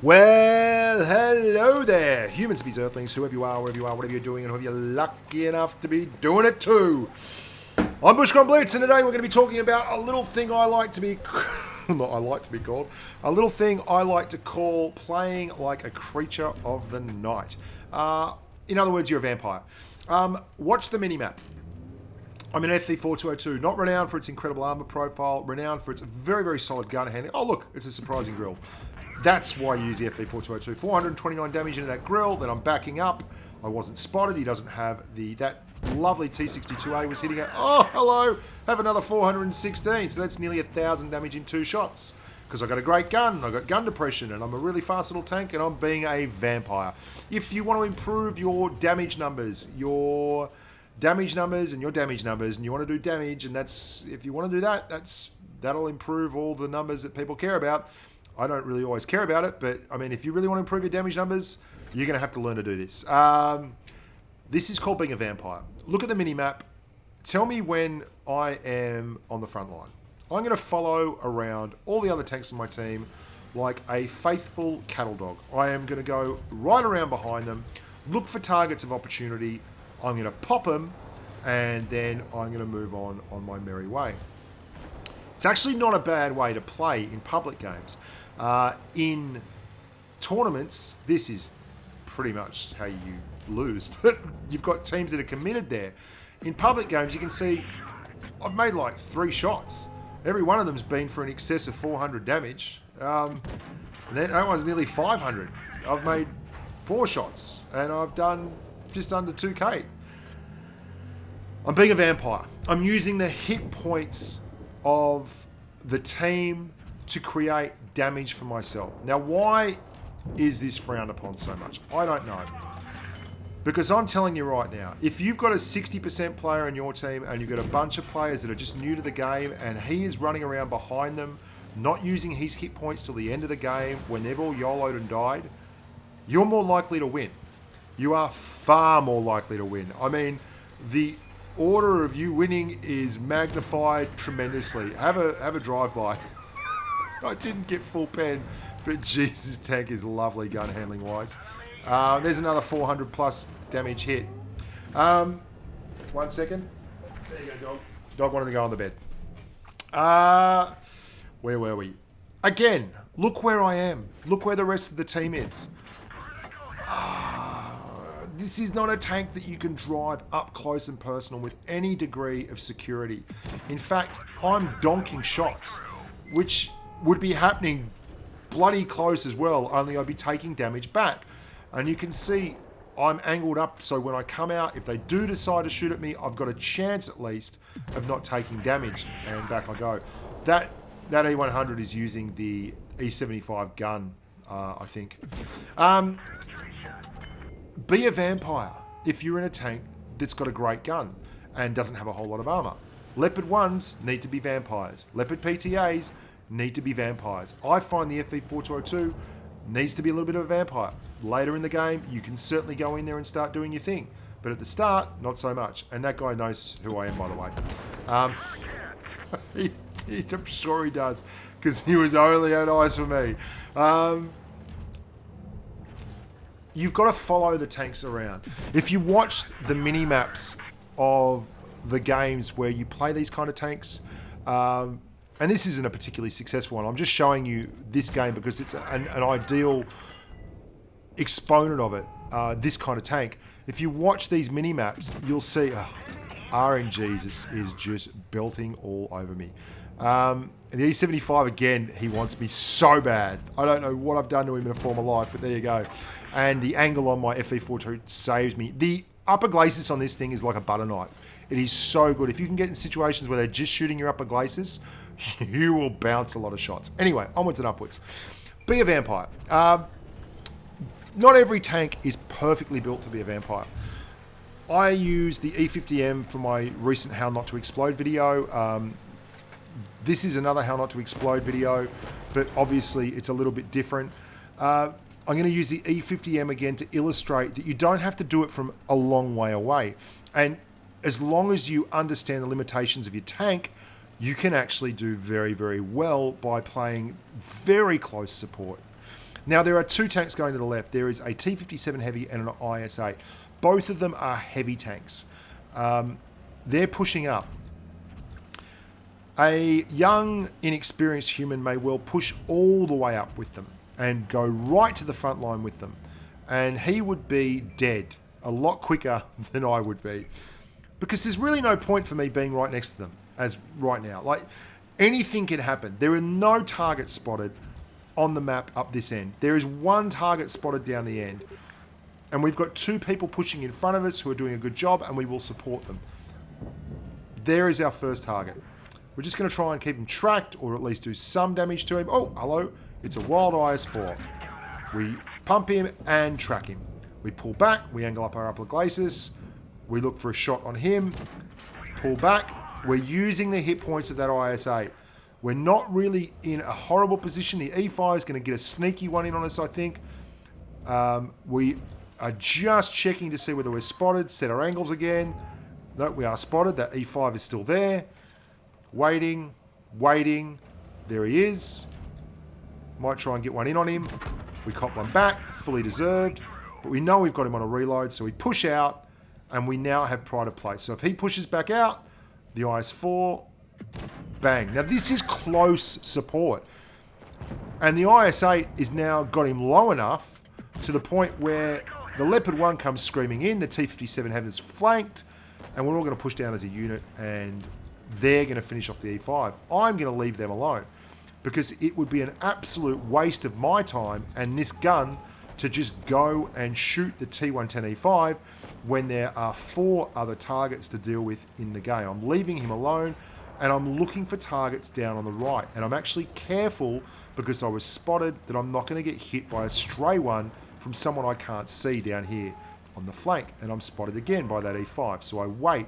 Well, hello there, humans, bees, earthlings, whoever you are, wherever you are, whatever you're doing, and whoever you're lucky enough to be doing it too. I'm Bushka Blitz, and today we're going to be talking about a little thing I like to be, a little thing I like to call playing like a creature of the night. In other words, you're a vampire. Watch the mini-map. I'm an FV4202, not renowned for its incredible armor profile, renowned for its very, very solid gun handling. Oh, look, it's a surprising grill. That's why I use the FV4202. 429 damage into that grill, then I'm backing up. I wasn't spotted. He doesn't have that lovely T62A was hitting it. Oh, hello. Have another 416. So that's nearly 1,000 damage in 2 shots. Because I got a great gun. I got gun depression, and I'm a really fast little tank, and I'm being a vampire. If you want to improve your damage numbers, and you want to do damage, and if you want to do that, that'll improve all the numbers that people care about. I don't really always care about it, but I mean, if you really want to improve your damage numbers, you're going to have to learn to do this. This is called being a vampire. Look at the mini-map. Tell me when I am on the front line. I'm going to follow around all the other tanks on my team like a faithful cattle dog. I am going to go right around behind them, look for targets of opportunity. I'm going to pop them, and then I'm going to move on my merry way. It's actually not a bad way to play in public games. In tournaments, this is pretty much how you lose, but you've got teams that are committed there. In public games, you can see I've made like 3 shots. Every one of them's been for an excess of 400 damage. And that one's nearly 500. I've made 4 shots, and I've done just under 2k. I'm being a vampire. I'm using the hit points of the team to create damage for myself. Now, why is this frowned upon so much? I don't know. Because I'm telling you right now, if you've got a 60% player in your team and you've got a bunch of players that are just new to the game and he is running around behind them, not using his hit points till the end of the game when they've all YOLO'd and died, you're more likely to win. You are far more likely to win. I mean, the order of you winning is magnified tremendously. Have a drive-by. I didn't get full pen, but Jesus, tank is lovely gun handling wise. There's another 400 plus damage hit. 1 second. There you go, dog. Dog wanted to go on the bed. Where were we? Again, look where I am. Look where the rest of the team is. This is not a tank that you can drive up close and personal with any degree of security. In fact, I'm donking shots, which would be happening bloody close as well, only I'd be taking damage back. And you can see I'm angled up, so when I come out, if they do decide to shoot at me, I've got a chance at least of not taking damage, and back I go. That E100 is using the E75 gun, I think. Be a vampire if you're in a tank that's got a great gun and doesn't have a whole lot of armor. Leopard 1s need to be vampires. Leopard PTAs need to be vampires. I find the FV4202 needs to be a little bit of a vampire. Later in the game, you can certainly go in there and start doing your thing. But at the start, not so much. And that guy knows who I am, by the way. I'm sure he does, because he was only on eyes for me. You've got to follow the tanks around. If you watch the mini-maps of the games where you play these kind of tanks, and this isn't a particularly successful one, I'm just showing you this game because it's an ideal exponent of it, this kind of tank. If you watch these mini-maps, you'll see RNGs is just belting all over me. And the E75, again, he wants me so bad. I don't know what I've done to him in a former life, but there you go. And the angle on my FV42 saves me. The upper glacis on this thing is like a butter knife. It is so good. If you can get in situations where they're just shooting your upper glacis, you will bounce a lot of shots. Anyway, onwards and upwards. Be a vampire. Not every tank is perfectly built to be a vampire. I use the E50M for my recent How Not to Explode video. This is another How Not to Explode video, but obviously it's a little bit different. I'm going to use the E50M again to illustrate that you don't have to do it from a long way away. And as long as you understand the limitations of your tank, you can actually do very, very well by playing very close support. Now, there are two tanks going to the left. There is a T-57 Heavy and an IS-8. Both of them are heavy tanks. They're pushing up. A young, inexperienced human may well push all the way up with them and go right to the front line with them. And he would be dead a lot quicker than I would be. Because there's really no point for me being right next to them as right now. Like, anything can happen. There are no targets spotted on the map up this end. There is one target spotted down the end. And we've got two people pushing in front of us who are doing a good job, and we will support them. There is our first target. We're just going to try and keep him tracked, or at least do some damage to him. Oh, hello. It's a wild IS-4. We pump him and track him. We pull back. We angle up our upper glacis. We look for a shot on him. Pull back. We're using the hit points of that IS-8. We're not really in a horrible position. The E5 is going to get a sneaky one in on us, I think. We are just checking to see whether we're spotted. Set our angles again. No, we are spotted. That E5 is still there. Waiting. Waiting. There he is. Might try and get one in on him. We cop one back. Fully deserved. But we know we've got him on a reload, so we push out. And we now have pride of place. So if he pushes back out, the IS-4... Bang. Now, this is close support. And the IS-8 is now got him low enough to the point where the Leopard 1 comes screaming in, the T-57 has flanked, and we're all going to push down as a unit, and they're going to finish off the E5. I'm going to leave them alone because it would be an absolute waste of my time and this gun to just go and shoot the T-110E5 when there are 4 other targets to deal with in the game. I'm leaving him alone. And I'm looking for targets down on the right. And I'm actually careful because I was spotted that I'm not going to get hit by a stray one from someone I can't see down here on the flank. And I'm spotted again by that E5. So I wait.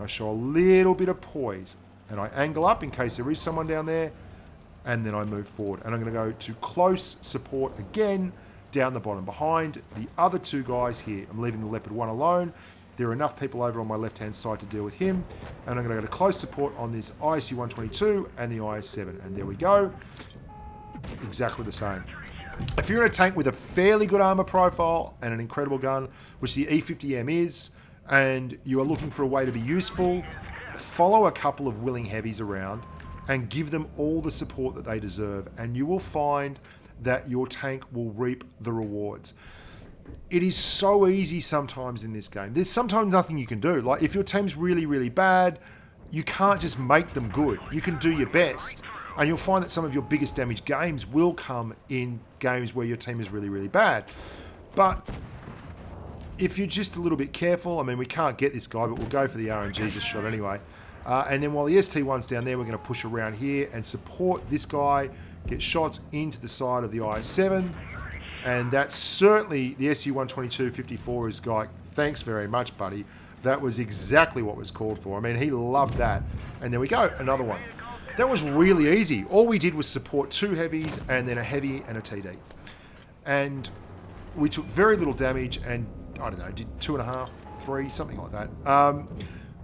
I show a little bit of poise. And I angle up in case there is someone down there. And then I move forward. And I'm going to go to close support again down the bottom behind the other 2 guys here. I'm leaving the Leopard 1 alone. There are enough people over on my left-hand side to deal with him. And I'm going to go to close support on this ISU-122 and the IS-7. And there we go. Exactly the same. If you're in a tank with a fairly good armor profile and an incredible gun, which the E50M is, and you are looking for a way to be useful, follow a couple of willing heavies around and give them all the support that they deserve. And you will find that your tank will reap the rewards. It is so easy sometimes in this game. There's sometimes nothing you can do. Like, if your team's really, really bad, you can't just make them good. You can do your best. And you'll find that some of your biggest damage games will come in games where your team is really, really bad. But if you're just a little bit careful, I mean, we can't get this guy, but we'll go for the RNG's shot anyway. And then while the ST1's down there, we're going to push around here and support this guy, get shots into the side of the IS-7. And that's certainly the SU-122-54 is like, thanks very much, buddy. That was exactly what was called for. I mean, he loved that. And there we go, another one. That was really easy. All we did was support 2 heavies and then a heavy and a TD. And we took very little damage and, I don't know, did 2.5, 3, something like that.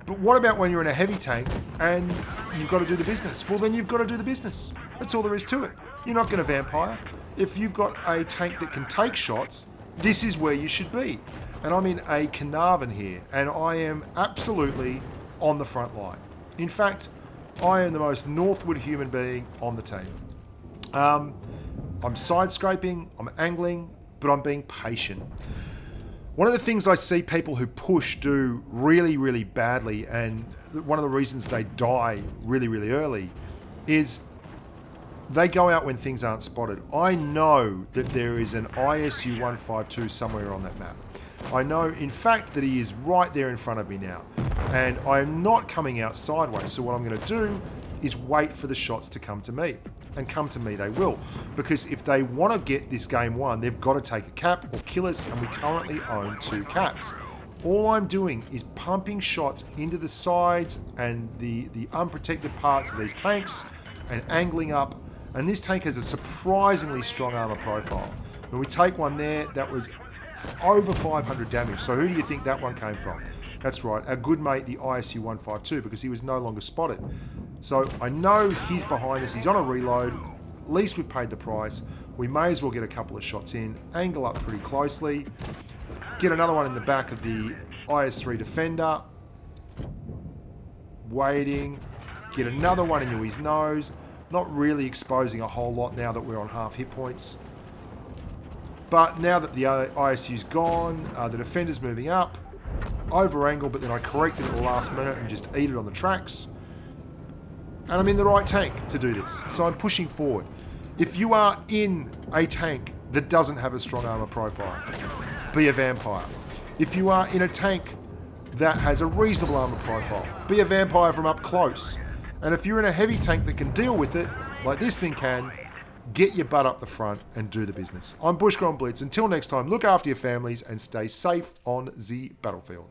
But what about when you're in a heavy tank and you've got to do the business? Well, then you've got to do the business. That's all there is to it. You're not going to vampire. If you've got a tank that can take shots, this is where you should be. And I'm in a Carnarvon here, and I am absolutely on the front line. In fact, I am the most northward human being on the team. I'm side-scraping, I'm angling, but I'm being patient. One of the things I see people who push do really, really badly, and one of the reasons they die really, really early, is they go out when things aren't spotted. I know that there is an ISU-152 somewhere on that map. I know, in fact, that he is right there in front of me now. And I am not coming out sideways. So what I'm going to do is wait for the shots to come to me. And come to me they will. Because if they want to get this game won, they've got to take a cap or kill us. And we currently own 2 caps. All I'm doing is pumping shots into the sides and the unprotected parts of these tanks and angling up. And this tank has a surprisingly strong armor profile. When we take one there, that was over 500 damage. So who do you think that one came from? That's right, our good mate, the ISU-152, because he was no longer spotted. So I know he's behind us. He's on a reload. At least we've paid the price. we may as well get a couple of shots in, angle up pretty closely, get another one in the back of the IS-3 defender, waiting, get another one into his nose, not really exposing a whole lot now that we're on half hit points. But now that the ISU's gone, the defender's moving up, over angle, but then I corrected at the last minute and just eat it on the tracks. And I'm in the right tank to do this, so I'm pushing forward. If you are in a tank that doesn't have a strong armor profile, be a vampire. If you are in a tank that has a reasonable armor profile, be a vampire from up close. And if you're in a heavy tank that can deal with it, like this thing can, get your butt up the front and do the business. I'm Bushka on Blitz. Until next time, look after your families and stay safe on the battlefield.